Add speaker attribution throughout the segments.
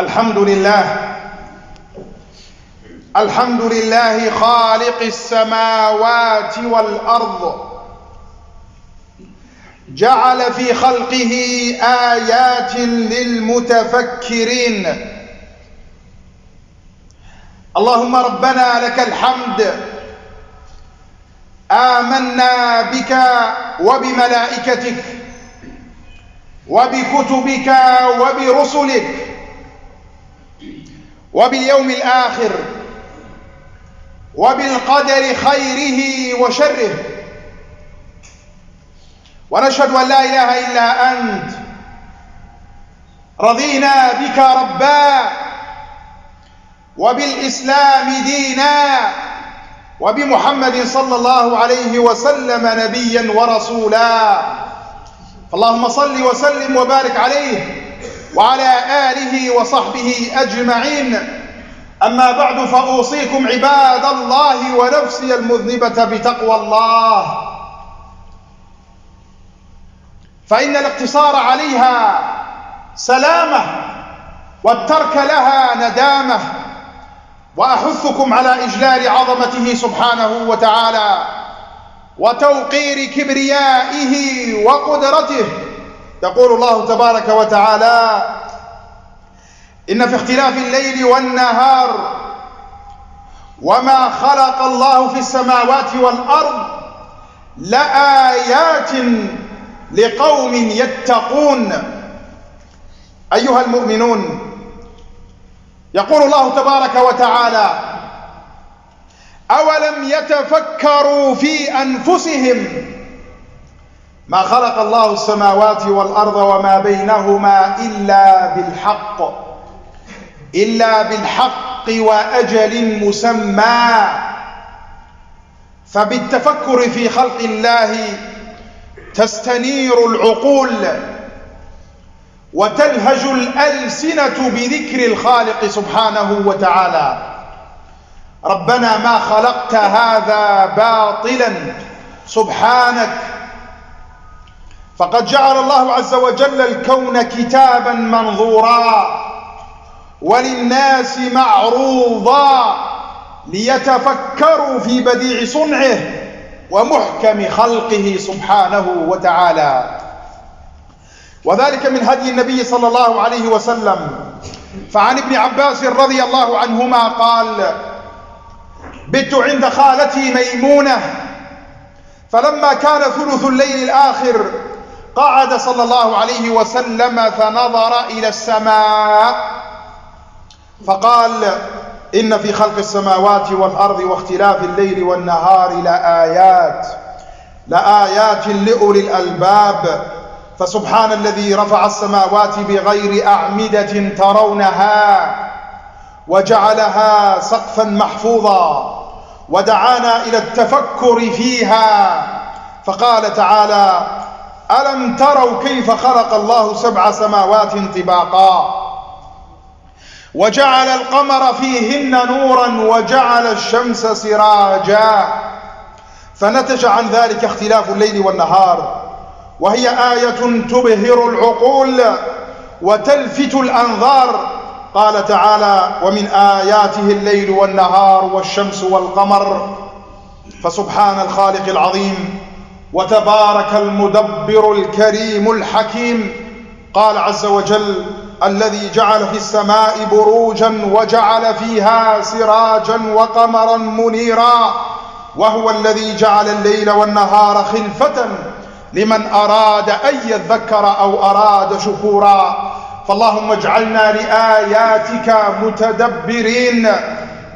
Speaker 1: الحمد لله خالق السماوات والأرض، جعل في خلقه آيات للمتفكرين. اللهم ربنا لك الحمد، آمنا بك وبملائكتك وبكتبك وبرسلك وباليوم الآخر وبالقدر خيره وشره، ونشهد أن لا إله إلا أنت. رضينا بك ربا وبالإسلام دينا وبمحمد صلى الله عليه وسلم نبيا ورسولا. اللهم صل وسلم وبارك عليه وعلى آله وصحبه أجمعين. أما بعد، فأوصيكم عباد الله ونفسي المذنبة بتقوى الله، فإن الاقتصار عليها سلامة والترك لها ندامة. وأحثكم على إجلال عظمته سبحانه وتعالى وتوقير كبريائه وقدرته. يقول الله تبارك وتعالى: إن في اختلاف الليل والنهار وما خلق الله في السماوات والأرض لآيات لقوم يتقون. أيها المؤمنون، يقول الله تبارك وتعالى: أولم يتفكروا في أنفسهم ما خلق الله السماوات والأرض وما بينهما إلا بالحق وأجل مسمى. فبالتفكر في خلق الله تستنير العقول وتلهج الألسنة بذكر الخالق سبحانه وتعالى. ربنا ما خلقت هذا باطلا سبحانك، فقد جعل الله عز وجل الكون كتابا منظورا وللناس معروضا ليتفكروا في بديع صنعه ومحكم خلقه سبحانه وتعالى. وذلك من هدي النبي صلى الله عليه وسلم. فعن ابن عباس رضي الله عنهما قال: بت عند خالتي ميمونة، فلما كان ثلث الليل الآخر قعد صلى الله عليه وسلم فنظر إلى السماء فقال: إن في خلق السماوات والأرض واختلاف الليل والنهار لآيات لأولي الألباب. فسبحان الذي رفع السماوات بغير أعمدة ترونها وجعلها سقفا محفوظا، ودعانا إلى التفكر فيها. فقال تعالى: ألم تروا كيف خلق الله 7 سماوات طباقا وجعل القمر فيهن نورا وجعل الشمس سراجا. فنتج عن ذلك اختلاف الليل والنهار، وهي آية تبهر العقول وتلفت الأنظار. قال تعالى: ومن آياته الليل والنهار والشمس والقمر. فسبحان الخالق العظيم وتبارك المدبر الكريم الحكيم. قال عز وجل: الذي جعل في السماء بروجا وجعل فيها سراجا وقمرا منيرا، وهو الذي جعل الليل والنهار خلفة لمن أراد أن يذكر أو أراد شكورا. فاللهم اجعلنا لآياتك متدبرين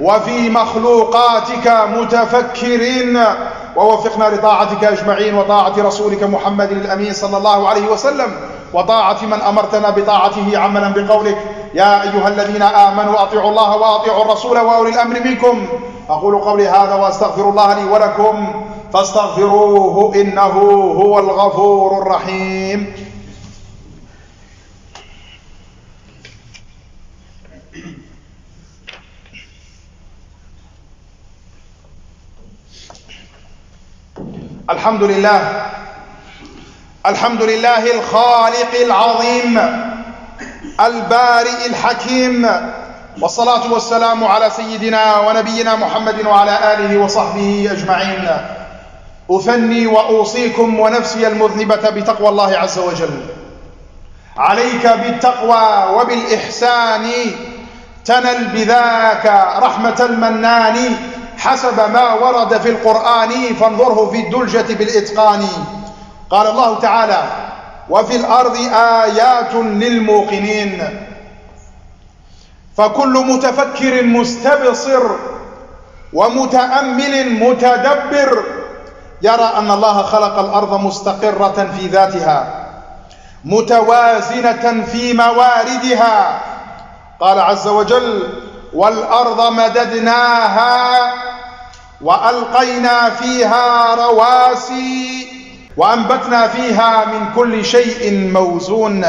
Speaker 1: وفي مخلوقاتك متفكرين، ووفقنا لطاعتك أجمعين وطاعة رسولك محمد الأمين صلى الله عليه وسلم، وطاعة من أمرتنا بطاعته عملا بقولك: يا أيها الذين آمنوا أطيعوا الله وأطيعوا الرسول وأولي الأمر منكم. أقول قولي هذا وأستغفر الله لي ولكم فاستغفروه إنه هو الغفور الرحيم. الحمد لله الخالق العظيم البارئ الحكيم، والصلاة والسلام على سيدنا ونبينا محمد وعلى آله وصحبه أجمعين. أثني وأوصيكم ونفسي المذنبة بتقوى الله عز وجل. عليك بالتقوى وبالإحسان تنل بذاك رحمة المنان، حسب ما ورد في القرآن فانظره في الدلجة بالإتقان. قال الله تعالى: وفي الأرض آيات للموقنين. فكل متفكر مستبصر ومتأمل متدبر يرى أن الله خلق الأرض مستقرة في ذاتها متوازنة في مواردها. قال عز وجل: والأرض مددناها وألقينا فيها رواسي وأنبتنا فيها من كل شيء موزون.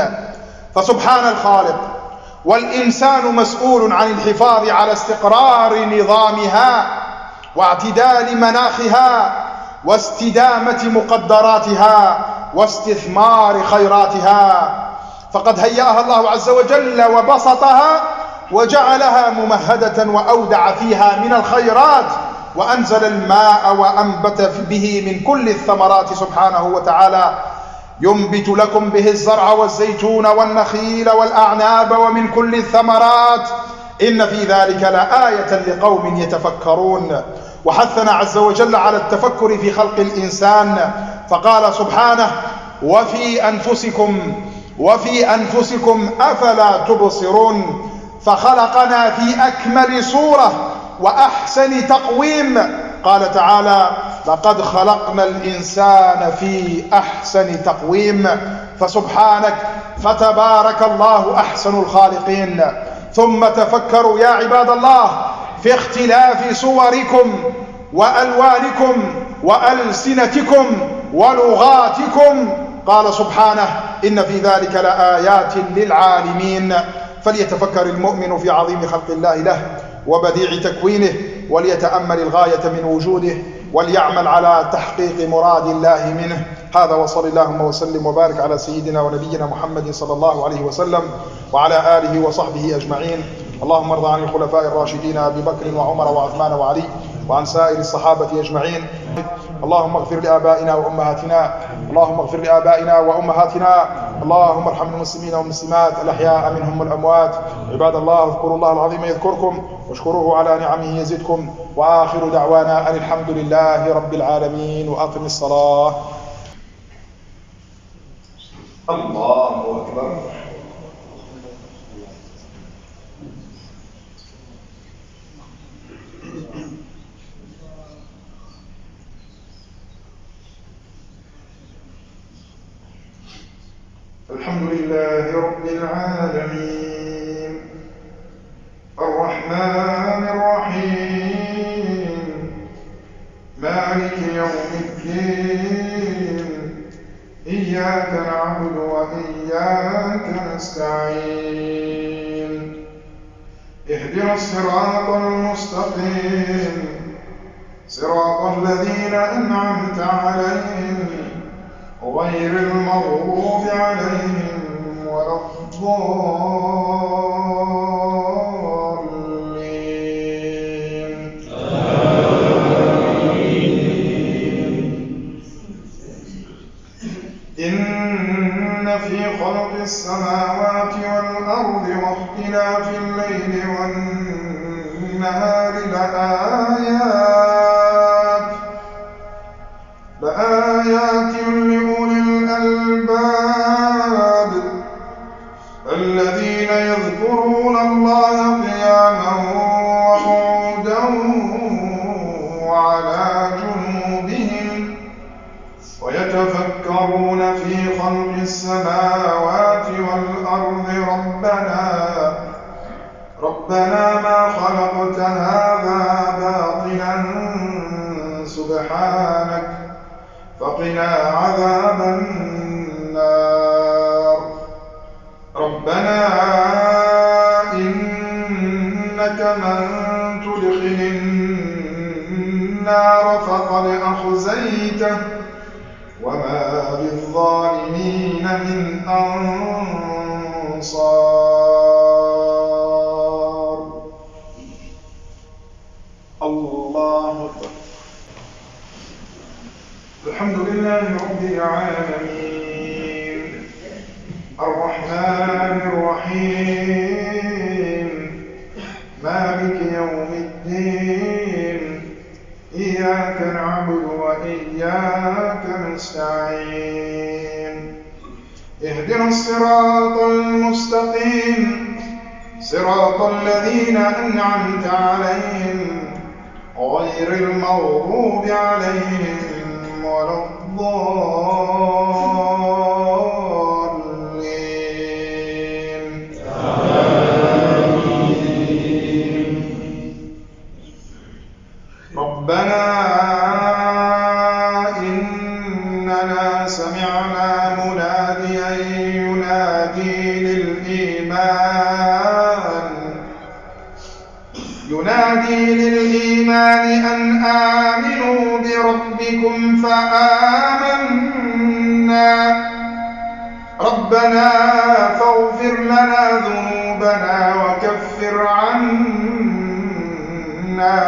Speaker 1: فسبحان الخالق، والإنسان مسؤول عن الحفاظ على استقرار نظامها واعتدال مناخها واستدامة مقدراتها واستثمار خيراتها. فقد هيأها الله عز وجل وبسطها وجعلها ممهدة وأودع فيها من الخيرات، وأنزل الماء وأنبت به من كل الثمرات سبحانه وتعالى، ينبت لكم به الزرع والزيتون والنخيل والأعناب ومن كل الثمرات إن في ذلك لآية لقوم يتفكرون. وحثنا عز وجل على التفكر في خلق الإنسان، فقال سبحانه: وفي أنفسكم أفلا تبصرون. فخلقنا في أكمل صورة وأحسن تقويم. قال تعالى: لقد خلقنا الإنسان في أحسن تقويم. فسبحانك فتبارك الله أحسن الخالقين. ثم تفكروا يا عباد الله في اختلاف صوركم وألوانكم وألسنتكم ولغاتكم. قال سبحانه: إن في ذلك لآيات للعالمين. فليتفكر المؤمن في عظيم خلق الله له وبديع تكوينه، وليتأمل الغاية من وجوده، وليعمل على تحقيق مراد الله منه. هذا، وصل اللهم وسلم وبارك على سيدنا ونبينا محمد صلى الله عليه وسلم وعلى آله وصحبه أجمعين. اللهم ارض عن الخلفاء الراشدين أبي بكر وعمر وعثمان وعلي وعن سائر الصحابة أجمعين. اللهم اغفر لآبائنا وأمهاتنا، اللهم اغفر لآبائنا وأمهاتنا، اللهم ارحم المسلمين والمسلمات الأحياء منهم والأموات. عباد الله، اذكروا الله العظيم يذكركم واشكروه على نعمه يزدكم. وآخر دعوانا أن الحمد لله رب العالمين. وأقم الصلاة. الله أكبر. الحمد لله رب العالمين الرحمن الرحيم مالك يوم الدين إياك نعبد وإياك نستعين اهدنا الصراط المستقيم صراط الذين أنعمت عليهم غير المغضوب عليهم ولا الضالين. إن في خلق السماوات والأرض واختلاف الليل والنهار لآيات لأولي الألباب الذين يذكرون الله قياما وقعودا وعلى جنوبهم ويتفكرون في خلق السماوات والأرض ربنا ما خلقت هذا باطلا سبحانك فقنا عذاب النار. ربنا إنك من تدخل النار فقد أخزيته وما للظالمين من الانتصار. الله أكبر. الحمد لله رب العالمين الرحمن الرحيم مالك يوم الدين إياك نعبد وإياك نستعين اهدنا الصراط المستقيم صراط الذين أنعمت عليهم غير المغضوب عليهم ولا الضالين. آمين. ربنا إننا سمعنا مناديا ينادي للإيمان أن آمنوا بربكم فآمنا ربنا فاغفر لنا ذنوبنا وكفر عنا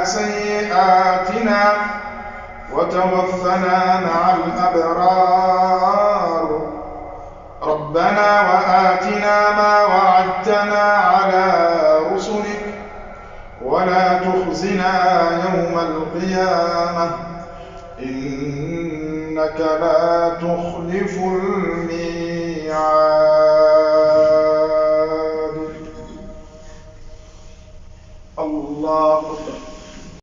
Speaker 1: سيئاتنا وتوفنا مع الأبرار ربنا وآتنا ما وعدتنا على رسلك ولا تخزنا يوم القيامة إنك لا تخلف الميعاد.